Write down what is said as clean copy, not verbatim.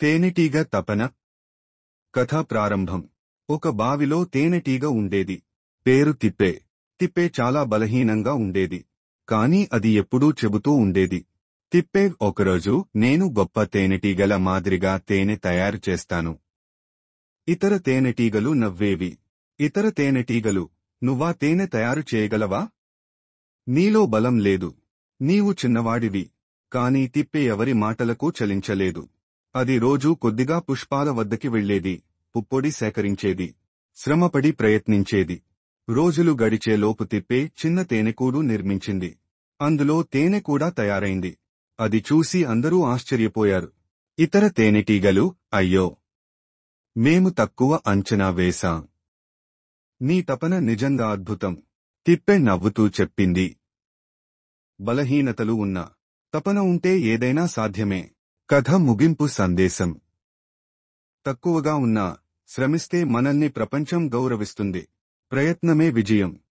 తేనెటీగ తపన. కథ ప్రారంభం. ఒక బావిలో తేనెటీగ ఉండేది. పేరు తిప్పే. తిప్పే చాలా బలహీనంగా ఉండేది. కాని అది ఎప్పుడూ చెబుతూ ఉండేది, తిప్పే, ఒకరోజు నేను గొప్ప తేనెటీగల మాదిరిగా తేనె తయారు చేస్తాను. ఇతర తేనెటీగలు నవ్వేవి. ఇతర తేనెటీగలు, నువ్వా తేనె తయారు చేయగలవా? నీలో బలం లేదు. నీవు చిన్నవాడివి. కాని తిప్పే ఎవరి మాటలకు చలించలేదు. అది రోజూ కొద్దిగా పుష్పాల వద్దకి వెళ్లేది, పుప్పొడి సేకరించేది, శ్రమపడి ప్రయత్నించేది. రోజులు గడిచేలోపు తిప్పే చిన్న తేనెకూడు నిర్మించింది. అందులో తేనె కూడా తయారైంది. అది చూసి అందరూ ఆశ్చర్యపోయారు. ఇతర తేనెటీగలు, అయ్యో, మేము తక్కువ అంచనా వేశాం. నీ తపన నిజంగా అద్భుతం. తిప్పే నవ్వుతూ చెప్పింది. బలహీనతలు ఉన్నా, తపన ఉంటే ఏదైనా సాధ్యమే. కథ ముగింపు సందేశం. తక్కువగా ఉన్నా, శ్రమిస్తే మనల్ని ప్రపంచం గౌరవిస్తుంది. ప్రయత్నమే విజయం.